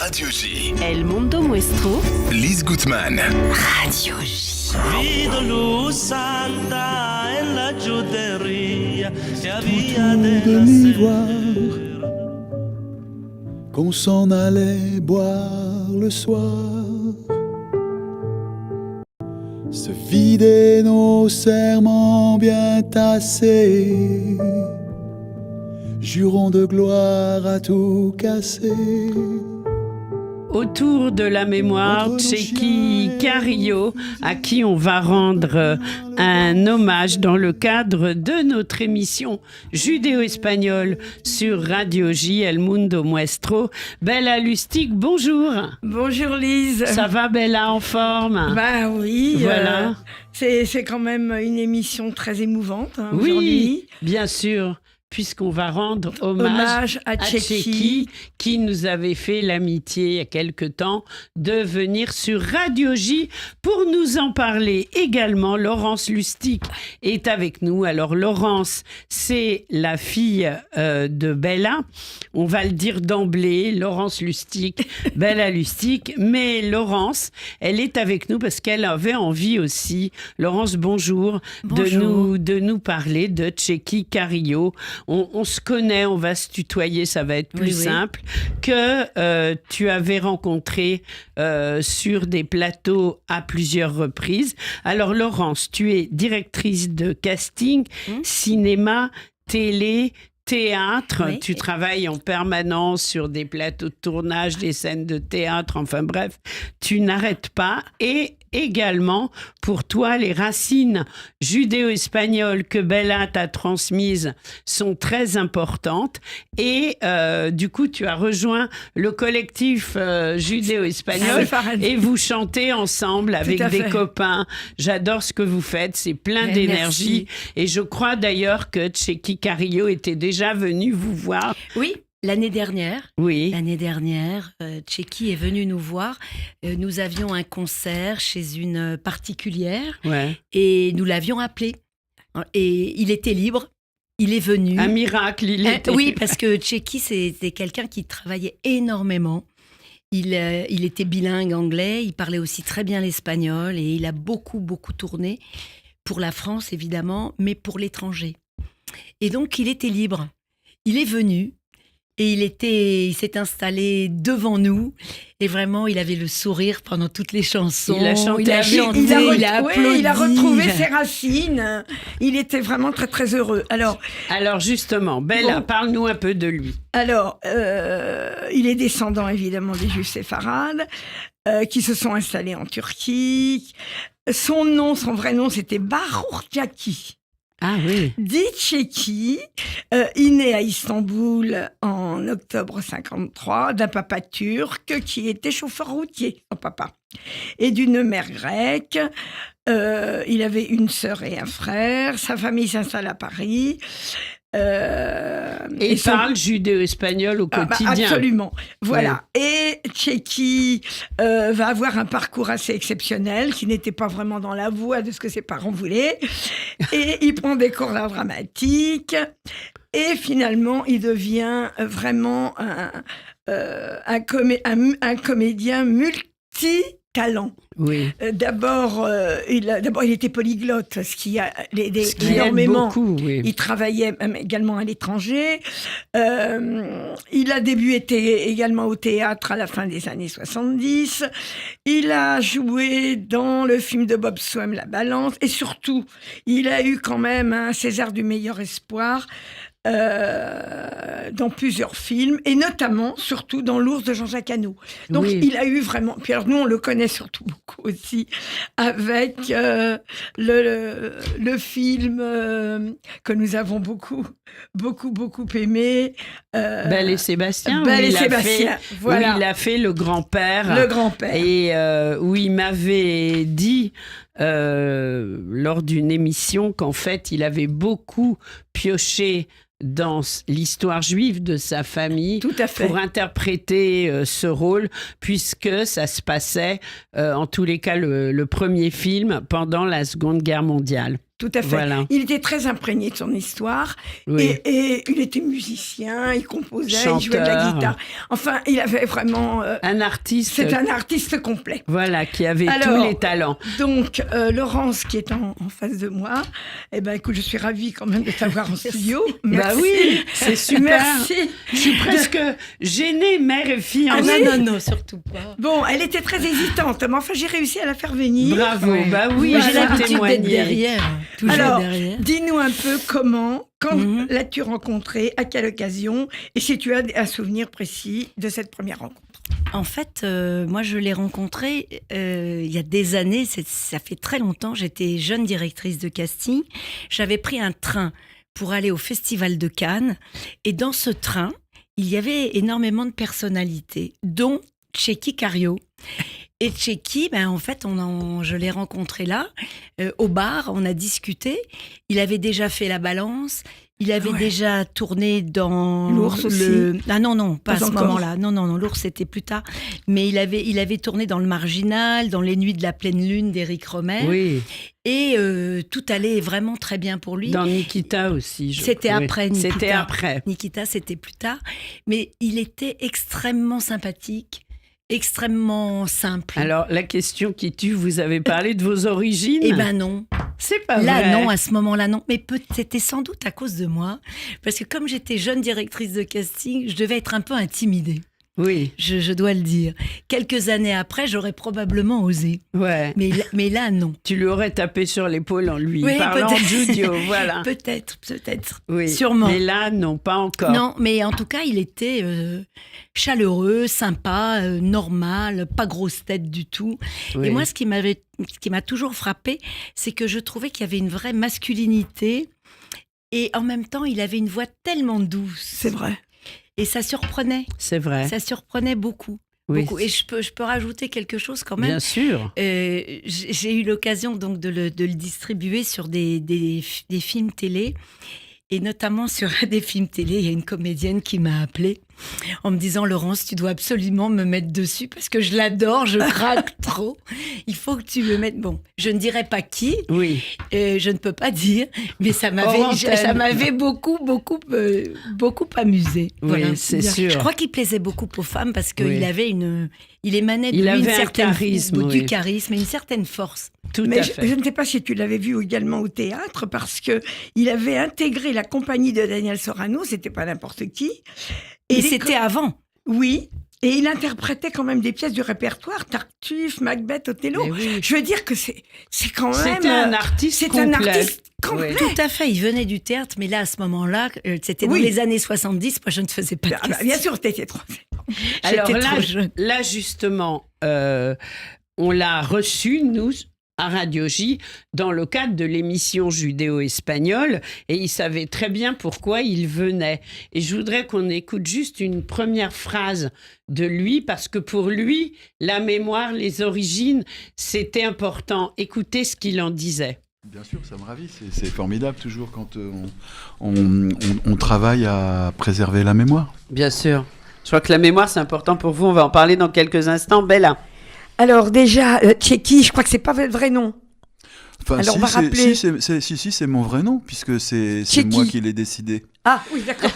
Radio J. El Mundo Muestro. Lise Gutmann. Radio J. De m'y voir, qu'on s'en allait boire le soir, se vider nos serments bien tassés, jurons de gloire à tout casser. Autour de la mémoire, Tchéky Karyo, à qui on va rendre un hommage dans le cadre de notre émission judéo-espagnole sur Radio J, El Mundo Muestro. Bella Lustig, bonjour. Bonjour Lise. Ça va Bella, en forme? Bah oui. Voilà. C'est quand même une émission très émouvante Oui, aujourd'hui. bien sûr. Puisqu'on va rendre hommage à Tchéky, qui nous avait fait l'amitié il y a quelque temps de venir sur Radio J pour nous en parler également. Laurence Lustig est avec nous. Alors Laurence, c'est la fille de Bella. On va le dire d'emblée, Laurence Lustig, Bella Lustig. Mais Laurence, elle est avec nous parce qu'elle avait envie aussi, Laurence, bonjour. De nous parler de Tchéky Karyo. On se connaît, on va se tutoyer, ça va être plus simple, que tu avais rencontré sur des plateaux à plusieurs reprises. Alors Laurence, tu es directrice de casting, cinéma, télé, théâtre, oui. Tu travailles en permanence sur des plateaux de tournage, des scènes de théâtre, enfin bref, tu n'arrêtes pas. Et également, pour toi, les racines judéo-espagnoles que Bella t'a transmises sont très importantes. Et du coup, tu as rejoint le collectif judéo-espagnol et vous chantez ensemble avec des copains. J'adore ce que vous faites, c'est plein d'énergie. Merci. Et je crois d'ailleurs que Tchéky Karyo était déjà venu vous voir. Oui. L'année dernière, Tchéky est venu nous voir. Nous avions un concert chez une particulière et nous l'avions appelé. Et il était libre, il est venu. Un miracle, il était. Oui, parce que Tchéky, c'était quelqu'un qui travaillait énormément. Il était bilingue anglais, il parlait aussi très bien l'espagnol et il a beaucoup, beaucoup tourné pour la France, évidemment, mais pour l'étranger. Et donc, il était libre. Il est venu. Et il s'est installé devant nous et vraiment il avait le sourire pendant toutes les chansons. Il a chanté, il a applaudi. Il a retrouvé ses racines. Il était vraiment très très heureux. Alors justement, Bella, parle-nous un peu de lui. Alors, il est descendant évidemment des Juifs séfarades qui se sont installés en Turquie. Son vrai nom, c'était Baruch Tchéky. Ah oui. Dit Tchéky, il naît à Istanbul en octobre 53 d'un papa turc qui était chauffeur routier, son papa, et d'une mère grecque. Il avait une sœur et un frère. Sa famille s'installe à Paris. Et il parle judéo-espagnol au quotidien. Absolument. Voilà. Ouais. Et Tchéky va avoir un parcours assez exceptionnel, qui n'était pas vraiment dans la voie de ce que ses parents voulaient. Et il prend des cours d'art dramatique. Et finalement, il devient vraiment un comédien multi-talent. Oui. D'abord, il était polyglotte, ce qui a aidé énormément. Beaucoup, oui. Il travaillait également à l'étranger. Il a débuté également au théâtre à la fin des années 70. Il a joué dans le film de Bob Swaim, La Balance. Et surtout, il a eu quand même un César du meilleur espoir dans plusieurs films, et notamment, surtout, dans L'Ours de Jean-Jacques Hano. Donc, il a eu vraiment... Puis alors, nous, on le connaît surtout beaucoup aussi avec le film que nous avons beaucoup aimé. Belle et Sébastien. Belle et Sébastien, voilà. Où il a fait le grand-père. Le grand-père. Et où il m'avait dit... lors d'une émission qu'en fait il avait beaucoup pioché dans l'histoire juive de sa famille pour interpréter ce rôle, puisque ça se passait, en tous les cas le premier film, pendant la Seconde Guerre mondiale. Tout à fait. Voilà. Il était très imprégné de son histoire Oui. et il était musicien, il composait, Chanteur. il jouait de la guitare. Enfin, il avait vraiment... Un artiste, c'est un artiste complet. voilà, qui avait Alors, tous les talents. Donc, Laurence, qui est en face de moi, eh ben, écoute, je suis ravie quand même de t'avoir en studio. Bah Merci. oui, c'est super. Merci. Je suis presque gênée, mère et fille Ah, ensemble. Non, surtout pas. Bon, elle était très hésitante, mais enfin, j'ai réussi à la faire venir. Bravo, bah oui, Voilà. j'ai J'ai l'habitude d'être témoigné. derrière. Toujours Alors, derrière. dis-nous un peu comment, quand Mhm. l'as-tu rencontré, à quelle occasion, et si tu as un souvenir précis de cette première rencontre. En fait, moi, je l'ai rencontré il y a des années, ça fait très longtemps. J'étais jeune directrice de casting. J'avais pris un train pour aller au Festival de Cannes. Et dans ce train, il y avait énormément de personnalités, dont Tchéky Karyo. Et Tchéky, en fait, je l'ai rencontré là, au bar, on a discuté. Il avait déjà fait La Balance. Il avait Ouais. déjà tourné dans L'Ours aussi. Ah non, pas à ce encore. moment-là. Non, l'Ours c'était plus tard. Mais il avait tourné dans Le Marginal, dans Les Nuits de la pleine lune d'Éric Romer. Oui, Et tout allait vraiment très bien pour lui. dans Nikita aussi. C'était oui. après Nikita. C'était après. Nikita, c'était plus tard. Mais il était extrêmement sympathique, extrêmement simple. Alors, la question qui tue, vous avez parlé de vos origines. Eh ben non. c'est pas Là, vrai. non, à ce moment-là, non. Mais c'était sans doute à cause de moi. Parce que comme j'étais jeune directrice de casting, je devais être un peu intimidée. Oui, Je dois le dire. Quelques années après, j'aurais probablement osé. ouais. Mais là, non. Tu lui aurais tapé sur l'épaule en lui Oui, parlant peut-être. Judio, voilà. Peut-être. Oui. Sûrement. Mais là, non, pas encore. Non, mais en tout cas, il était chaleureux, sympa, normal, pas grosse tête du tout. Oui. Et moi, ce qui m'a toujours frappé, c'est que je trouvais qu'il y avait une vraie masculinité et en même temps, il avait une voix tellement douce. C'est vrai. Et ça surprenait. C'est vrai. Ça surprenait beaucoup. Oui. Beaucoup. Et je peux rajouter quelque chose quand même. Bien sûr. J'ai eu l'occasion donc de le distribuer sur des films télé. Et notamment sur un des films télé, il y a une comédienne qui m'a appelée en me disant « Laurence, tu dois absolument me mettre dessus parce que je l'adore, je craque trop. Il faut que tu me mettes... » Bon, je ne dirai pas qui, Oui. je ne peux pas dire, mais ça Hors antenne. m'avait beaucoup amusé. Oui, c'est sûr. Je crois qu'il plaisait beaucoup aux femmes parce qu'il Oui. avait il émanait de Il lui avait une un certaine charisme, du oui. charisme et une certaine force. Tout Mais à je fait. ne sais pas si tu l'avais vu également au théâtre, parce que il avait intégré la compagnie de Daniel Sorano, c'était pas n'importe qui. Et les c'était avant. Oui, et il interprétait quand même des pièces du répertoire, Tartuffe, Macbeth, Othello. Mais oui. Je veux dire que c'est quand même... C'était un artiste C'est complet. un artiste complet. Oui. Tout à fait, il venait du théâtre, mais là, à ce moment-là, c'était dans Oui. les années 70, moi, je ne faisais pas de Ah bah, questions. bien sûr, t'étais trop... Alors J'étais là, trop jeune. là justement, on l'a reçu, nous, à Radio J, dans le cadre de l'émission Judéo-Espagnole, et il savait très bien pourquoi il venait. Et je voudrais qu'on écoute juste une première phrase de lui, parce que pour lui, la mémoire, les origines, c'était important. Écoutez ce qu'il en disait. Bien sûr, ça me ravit. C'est formidable toujours quand on travaille à préserver la mémoire. Bien sûr. Je crois que la mémoire, c'est important pour vous. On va en parler dans quelques instants. Bella. Alors déjà, Tchéky, je crois que c'est pas votre vrai nom. Enfin, Alors, si, on va rappeler. c'est mon vrai nom, puisque c'est Tchéky. moi qui l'ai décidé. Ah oui, d'accord.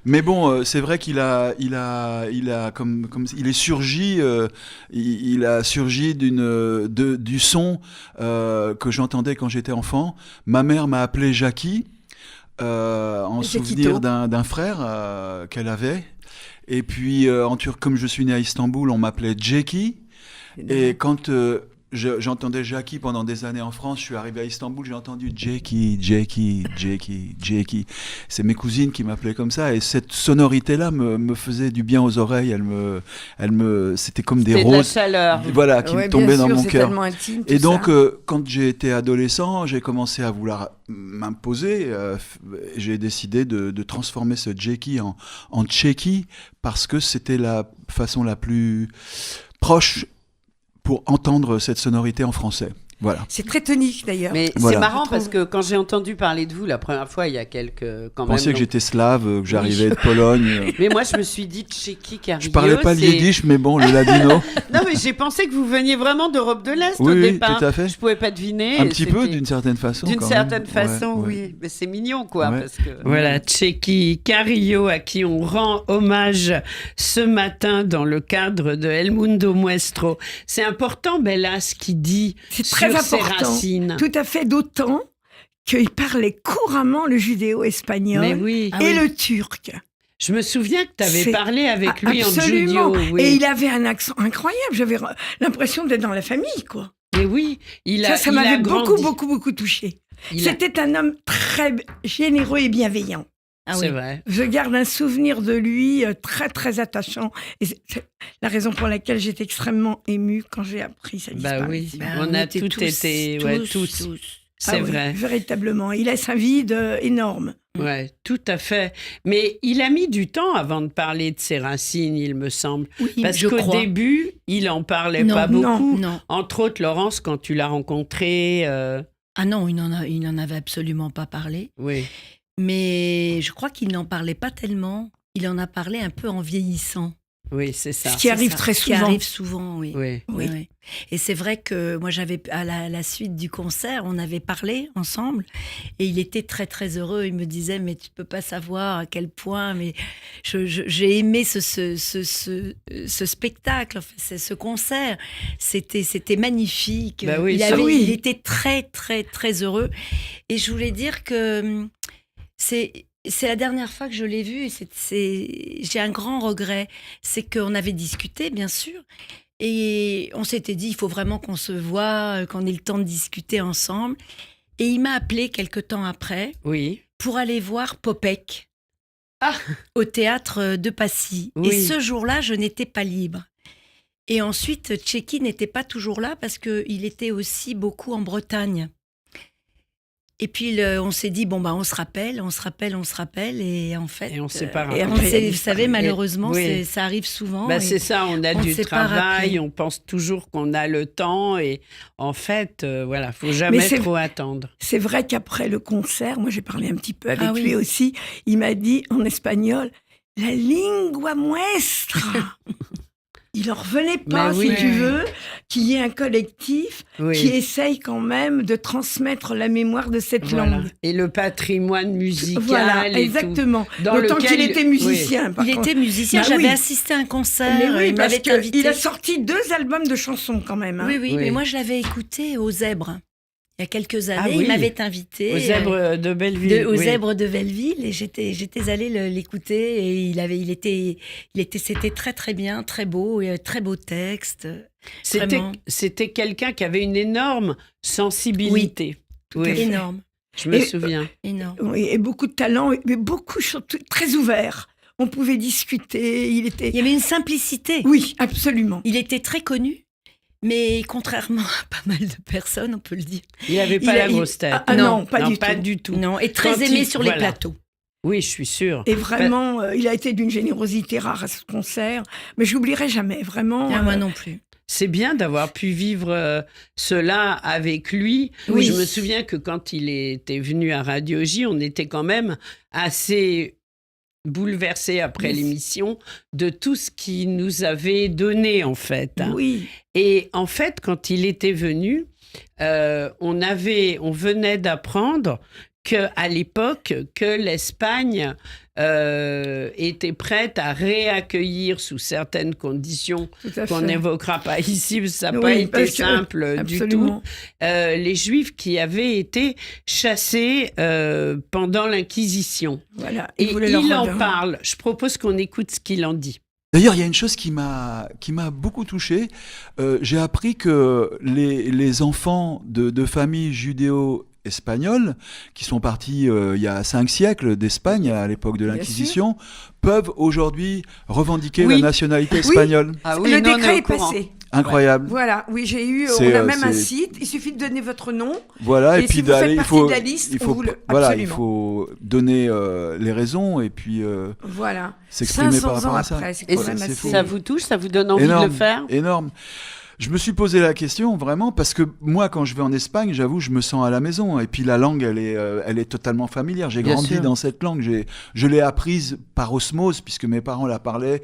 Mais bon, c'est vrai qu'il a comme il est surgi, il a surgi du son que j'entendais quand j'étais enfant. Ma mère m'a appelé Jackie en Jackie souvenir To. d'un frère qu'elle avait. Et puis en turc, comme je suis né à Istanbul, on m'appelait Jackie. Et quand j'entendais Jackie pendant des années en France, je suis arrivé à Istanbul, j'ai entendu Jackie. C'est mes cousines qui m'appelaient comme ça, et cette sonorité-là me faisait du bien aux oreilles. C'était comme des C'était de la roses, chaleur. voilà, qui Ouais, me tombaient bien dans sûr, mon c'est cœur. tellement intime, tout Et donc, ça. quand j'ai été adolescent, j'ai commencé à vouloir m'imposer. J'ai décidé de transformer ce Jackie en Tchéky, parce que c'était la façon la plus proche pour entendre cette sonorité en français. Voilà. C'est très tonique d'ailleurs. Mais Voilà. c'est marrant Je parce trouve. que quand j'ai entendu parler de vous la première fois, il y a quelques quand Je pensais même. que j'étais slave, que j'arrivais de Pologne. Mais moi, je me suis dit Tchéquie, Carillo. Je parlais pas le c'est- yiddish, mais bon, le ladino. Non, mais j'ai pensé que vous veniez vraiment d'Europe de l'Est au Oui, oui, départ. tout à fait. Je pouvais pas deviner. Un et petit peu, c'était- d'une certaine façon. D'une quand certaine même. façon, Ouais, ouais. oui. Mais c'est mignon, quoi. Ouais. Parce que... Voilà, Tchéquie Carillo, à qui on rend hommage ce matin dans le cadre de El Mundo Muestro. C'est important, Bella, ce qu'il dit C'est sur très ses important. racines. Tout à fait, d'autant qu'il parlait couramment le judéo-espagnol Mais oui. et le turc. Je me souviens que tu avais C'est- parlé avec lui Absolument. en judio. Oui. Et il avait un accent incroyable. J'avais l'impression d'être dans la famille, quoi. Mais oui, il a Ça il a m'avait grandi. beaucoup touché. Il a- C'était un homme très généreux et bienveillant. Ah C'est oui. vrai. Je garde un souvenir de lui très, très attachant. Et c'est la raison pour laquelle j'étais extrêmement émue quand j'ai appris sa Bah oui, disparition. Ben, on a était tous été... ouais, tous. C'est Ah oui, vrai. Véritablement. Il laisse un vide énorme. Ouais, tout à fait. Mais il a mis du temps avant de parler de ses racines, il me semble. Oui, Parce je qu'au crois. début, il en parlait Non, pas non, beaucoup. Non. Entre autres, Laurence, quand tu l'as rencontré, Ah non, il n'en avait absolument pas parlé. oui. Mais je crois qu'il n'en parlait pas tellement. Il en a parlé un peu en vieillissant. Oui, c'est ça. Ce qui arrive C'est ça. très Ce qui souvent. arrive souvent, oui. Oui. Oui. Oui. Et c'est vrai que moi, à la suite du concert, on avait parlé ensemble et il était très, très heureux. Il me disait, mais tu peux pas savoir à quel point, mais j'ai aimé ce spectacle, enfin, ce concert. C'était magnifique. Bah oui, Il était très, très, très heureux. Et je voulais dire que c'est la dernière fois que je l'ai vu et j'ai un grand regret. C'est qu'on avait discuté, bien sûr, et on s'était dit, il faut vraiment qu'on se voit, qu'on ait le temps de discuter ensemble. Et il m'a appelé quelque temps après Oui. pour aller voir Popek Ah. au théâtre de Passy. Oui. Et ce jour-là, je n'étais pas libre. Et ensuite, Tchéky n'était pas toujours là parce qu'il était aussi beaucoup en Bretagne. Et puis, on s'est dit, bon, bah, on se rappelle. Et en fait. Et on s'est pas et rappelé. après, vous savez, malheureusement, Oui. ça arrive souvent. Bah, et c'est ça, on a on du s'est pas travail, rappelé. on pense toujours qu'on a le temps et en fait, voilà, faut jamais c'est- trop attendre. C'est vrai qu'après le concert, moi j'ai parlé un petit peu avec Ah oui. lui aussi, il m'a dit en espagnol, la lingua muestra. Il en revenait pas, Mais oui. si tu veux, qu'il y ait un collectif Oui. qui essaye quand même de transmettre la mémoire de cette Voilà. langue. Et le patrimoine musical Voilà, et exactement. tout. Dans D'autant lequel qu'il était musicien. par Il contre. était musicien, Bah j'avais oui. assisté à un concert, Mais oui, il parce m'avait invité. qu'il a sorti 2 albums de chansons quand même. hein. Oui, oui, Oui. mais moi je l'avais écouté aux Zèbres. Il y a quelques années, Ah oui. il m'avait invité Aux zèbres de Belleville. aux oui. Zèbres de Belleville et j'étais allée l'écouter et c'était très très bien, très beau, et très beau texte. Vraiment. C'était quelqu'un qui avait une énorme sensibilité. Oui, Énorme, je me Et- souviens. énorme. Oui, et beaucoup de talent, mais beaucoup surtout très ouverts. On pouvait discuter, il Il était... y avait une simplicité. Oui, absolument. Il était très connu, mais contrairement à pas mal de personnes, on peut le dire. Il n'avait pas Il a- la grosse tête. Ah, non, pas du tout. Non, et très Quand aimé il- sur les voilà. plateaux. Oui, je suis sûre. Et vraiment, il a été d'une générosité rare à ce concert. Mais je n'oublierai jamais, vraiment. Ah, moi non plus. C'est bien d'avoir pu vivre cela avec lui. Oui. Je me souviens que quand il était venu à Radio J, on était quand même assez bouleversés après Oui. l'émission de tout ce qu'il nous avait donné, en fait. hein. Oui, Et en fait, quand il était venu, on venait d'apprendre qu'à l'époque, que l'Espagne était prête à réaccueillir sous certaines conditions tout à qu'on fait. n'évoquera pas ici, parce que ça n'a Oui, pas été parce que- simple du tout. Absolument. Les Juifs qui avaient été chassés pendant l'Inquisition. Voilà. Et voulait leur il en redonner. parle. Je propose qu'on écoute ce qu'il en dit. D'ailleurs, il y a une chose qui m'a beaucoup touché. J'ai appris que les enfants de familles judéo-espagnoles, qui sont partis il y a 5 siècles d'Espagne, à l'époque de Bien l'Inquisition, peuvent aujourd'hui revendiquer Oui. la nationalité espagnole. Ah Le décret est passé. Incroyable. Voilà, oui, j'ai eu, C'est, on a même un c'est- site, il suffit de donner votre nom. Voilà, Et et puis si vous d'aller, faites il partie faut, de la liste, il on faut, vous le- voilà, il absolument. faut donner les raisons et puis Voilà. s'exprimer 500 par rapport ans à ça. après, c'est Et quand même c'est assez... fou. ça vous touche? Ça vous donne envie de le faire? Énorme. Je me suis posé la question vraiment parce que moi, quand je vais en Espagne, j'avoue, je me sens à la maison. Et puis la langue, elle est totalement familière. J'ai Bien grandi sûr. dans cette langue. Je l'ai apprise par osmose puisque mes parents la parlaient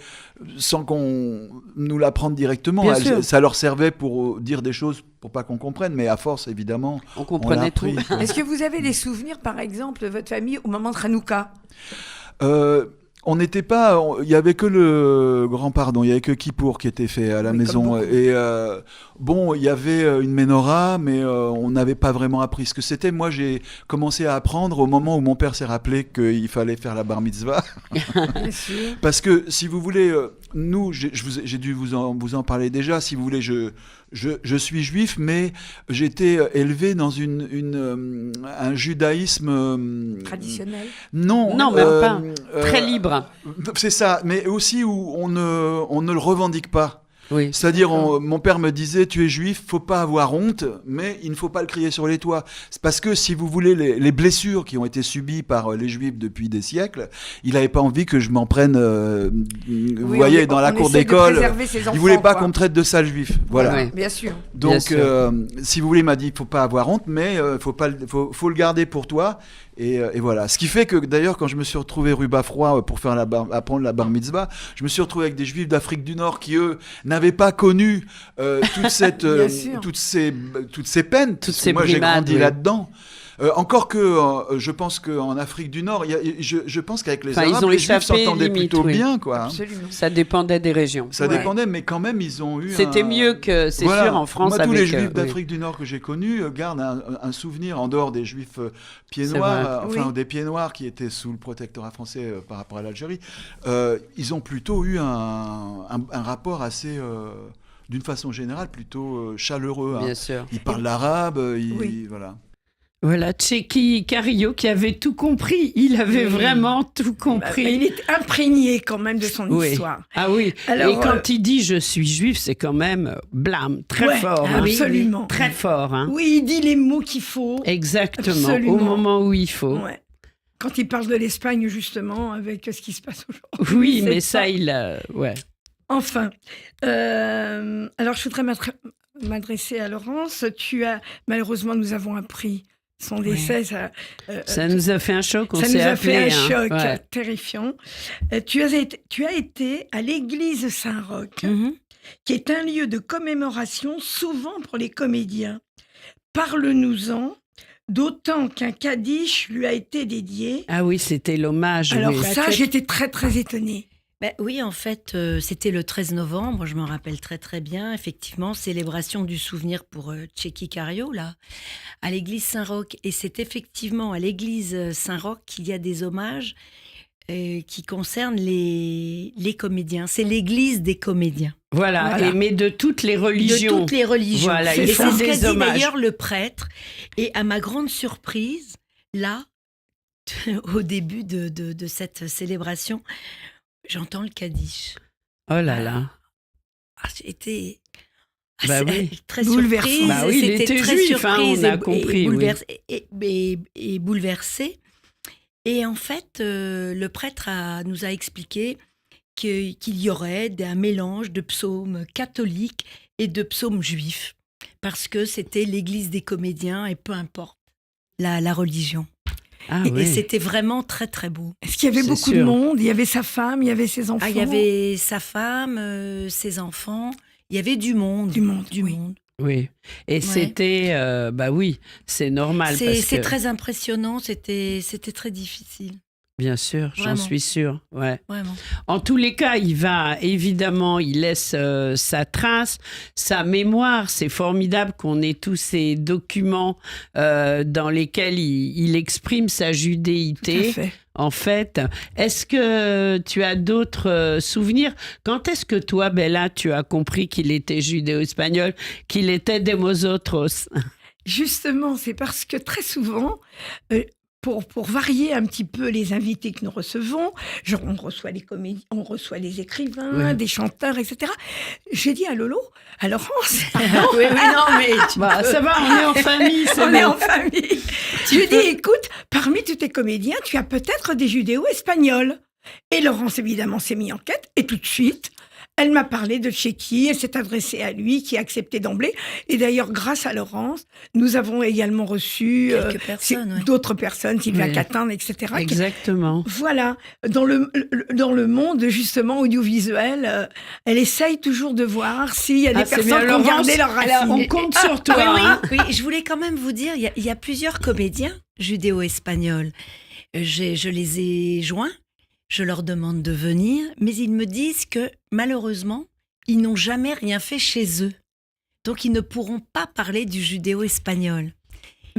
sans qu'on nous l'apprenne directement. Bien sûr. Ça leur servait pour dire des choses pour pas qu'on comprenne, mais à force, évidemment, On on l'a comprenait tout. appris. Est-ce que vous avez des souvenirs, par exemple, de votre famille au moment de Hanouka? On n'était pas, il y avait que le grand pardon, il y avait que Kippour qui était fait à la Oui, maison. comme beaucoup. Et bon, il y avait une menorah, mais on n'avait pas vraiment appris ce que c'était. Moi, j'ai commencé à apprendre au moment où mon père s'est rappelé qu'il fallait faire la bar mitzvah. Bien sûr. Parce que, si vous voulez, nous, j'ai dû vous en parler déjà, si vous voulez, je suis juif, mais j'étais élevé dans un judaïsme... Traditionnel. Non, Non, même pas. Très libre. C'est ça, mais aussi où on ne le revendique pas. Oui. C'est-à-dire, mon père me disait, tu es juif, faut pas avoir honte, mais il ne faut pas le crier sur les toits. C'est parce que, si vous voulez, les blessures qui ont été subies par les juifs depuis des siècles, il n'avait pas envie que je m'en prenne, vous voyez, dans la cour d'école. Il voulait pas qu'on me traite de sale juif. Voilà. Ouais. Bien sûr. Donc, Bien sûr. si vous voulez, il m'a dit, faut pas avoir honte, mais faut le garder pour toi. Et voilà. Ce qui fait que, d'ailleurs, quand je me suis retrouvé rue Bafroy pour faire apprendre la bar mitzvah, je me suis retrouvé avec des juifs d'Afrique du Nord qui, eux, n'avaient pas connu toute cette, Bien sûr. toutes ces peines. Toutes Parce que ces moi, j'ai brimades, grandi oui. là-dedans. Encore que, je pense qu'en Afrique du Nord, je pense qu'avec les Enfin, ils Arabes, ont les Juifs échappé, s'entendaient limite, plutôt oui. bien, quoi. Hein. Absolument. Ça dépendait des régions. Ça Ouais. dépendait, mais quand même, ils ont eu C'était mieux que, c'est Voilà. sûr, en France. Moi, tous avec, les Juifs oui. d'Afrique du Nord que j'ai connus gardent un souvenir, en dehors des Juifs pieds C'est noirs, vrai. Oui. des pieds noirs qui étaient sous le protectorat français par rapport à l'Algérie. Ils ont plutôt eu un rapport assez, d'une façon générale, plutôt chaleureux. Hein. Bien sûr. Ils parlent l'arabe, Oui. voilà. Voilà, Tchéky Carillo qui avait tout compris. Il avait Oui. vraiment tout Bah, compris. il est imprégné quand même de son Oui. histoire. Ah oui. Alors, et quand il dit je suis juif, c'est quand même blâme, très Ouais, fort. hein. absolument. Très fort. Hein. Oui, il dit les mots qu'il faut. Exactement, Absolument. au moment où il faut. Ouais. Quand il parle de l'Espagne, justement, avec ce qui se passe aujourd'hui. Oui, c'est mais pas- ça, il a... Ouais. Enfin, alors je voudrais m'adresser à Laurence. Malheureusement, nous avons appris son décès. Ça nous a fait un choc, on Ça s'est nous a appelé. fait un hein. choc Ouais. terrifiant. Tu as été à l'église Saint-Roch, Mhm. qui est un lieu de commémoration souvent pour les comédiens. Parle-nous-en, d'autant qu'un Kaddish lui a été dédié. Ah oui, c'était l'hommage. Alors oui. ça, j'étais très très étonnée. Ben oui, en fait, c'était le 13 novembre, je m'en rappelle très très bien, effectivement, célébration du souvenir pour Tchéky Carillo, là, à l'église Saint-Roch. Et c'est effectivement à l'église Saint-Roch qu'il y a des hommages qui concernent les comédiens. C'est l'église des comédiens. Voilà, Voilà. mais de toutes les religions. De toutes les religions. Voilà, et ils c'est font ce qu'a des dit hommages. d'ailleurs le prêtre. Et à ma grande surprise, là, au début de cette célébration, j'entends le Kaddish. Oh là là. Ah, j'ai été Bah oui. très Bouleversant. surprise. Bah oui, il C'était était très juif, hein, surprise on a et compris, bouleversée, et bouleversée. Et en fait, le prêtre nous a expliqué qu'il y aurait un mélange de psaumes catholiques et de psaumes juifs, parce que c'était l'église des comédiens et peu importe la religion. Ah Et oui. c'était vraiment très très beau. Est-ce qu'il y avait C'est beaucoup sûr. de monde? Il y avait sa femme, il y avait ses enfants. Ah, il y avait sa femme, ses enfants, il y avait du monde. Du monde, Du oui. monde. Oui. Et c'était... bah oui, c'est normal. parce C'est que, très impressionnant, c'était très difficile, Bien sûr, j'en Vraiment. suis sûre. Ouais. vraiment. En tous les cas, il laisse sa trace, sa mémoire. C'est formidable qu'on ait tous ces documents dans lesquels il exprime sa Tout à judéité. fait. En fait, est-ce que tu as d'autres souvenirs? Quand est-ce que toi, Bella, tu as compris qu'il était judéo-espagnol, qu'il était Demos Otros? Justement, c'est parce que très souvent, pour varier un petit peu les invités que nous recevons, genre on reçoit les comédiens, on reçoit les écrivains, Ouais. des chanteurs, etc. J'ai dit à Lolo, à Laurence, Oui, non, mais Bah, ça va, on est en famille, c'est on est bon. en famille. Je lui ai dit, écoute, parmi tous tes comédiens, tu as peut-être des judéo-espagnols. Et Laurence, évidemment, s'est mis en quête, et tout de suite, elle m'a parlé de Tchéquie, elle s'est adressée à lui, qui a accepté d'emblée. Et d'ailleurs, grâce à Laurence, nous avons également reçu Quelques personnes, ouais. d'autres personnes, Sylvia Oui. Catin, etc. Exactement. Voilà, dans le monde justement audiovisuel, elle essaye toujours de voir s'il y a des c'est personnes bien, qui ont Laurence. gardé leur Alors, racine. on compte sur toi. Oui, hein. oui, je voulais quand même vous dire, il y a plusieurs comédiens judéo-espagnols. Je les ai joints, je leur demande de venir, mais ils me disent que malheureusement, ils n'ont jamais rien fait chez eux. Donc ils ne pourront pas parler du judéo-espagnol.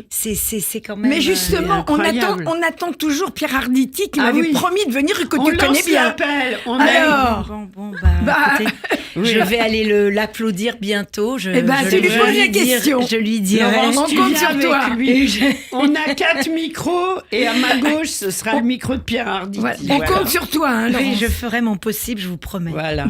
C'est quand même... Mais justement, on incroyable. attend toujours Pierre Arditi qui Ah m'avait oui. promis de venir et que On tu connais lance bien. l'appel. On Alors, Bon, Bah, écoutez, Oui. je vais aller l'applaudir bientôt. Eh ben, tu lui poses la question. Je lui dirai. Laurence, on tu compte viens sur avec toi. lui. On a 4 micros et à ma gauche, ce sera le micro de Pierre Arditi. voilà. On Voilà. compte sur toi, hein, Oui, Laurence. je ferai mon possible, je vous promets. Voilà.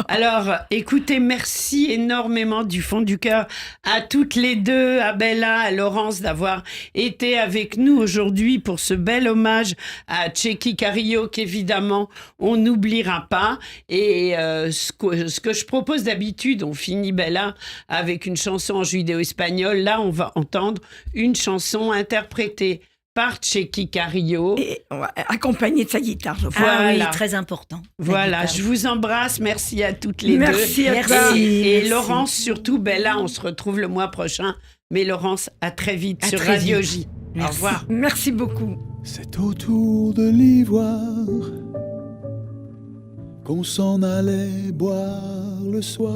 Alors, écoutez, merci énormément du fond du cœur à toutes les deux, à Bella, à Laurence, d'avoir été avec nous aujourd'hui pour ce bel hommage à Tchéky Carrillo, qu'évidemment, on n'oubliera pas. Et ce que je propose d'habitude, on finit Bella avec une chanson en judéo-espagnol. Là, on va entendre une chanson interprétée par Tchéky Carrillo. Et on va accompagné de sa guitare, je crois. Ah Voilà. oui, très important. La Voilà, guitare. je vous embrasse. Merci à toutes les Merci deux. à toi. Et Merci. Laurence, surtout, Bella, on se retrouve le mois prochain. Mais Laurence, à très vite À sur très Radio vite. J. Au Merci. revoir. Merci beaucoup. C'est autour de l'ivoire qu'on s'en allait boire le soir,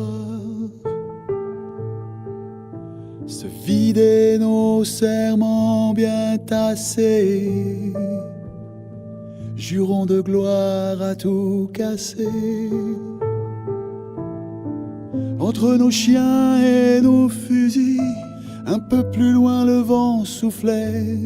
se vider nos serments bien tassés, jurons de gloire à tout casser. Entre nos chiens et nos fusils, un peu plus loin le vent soufflait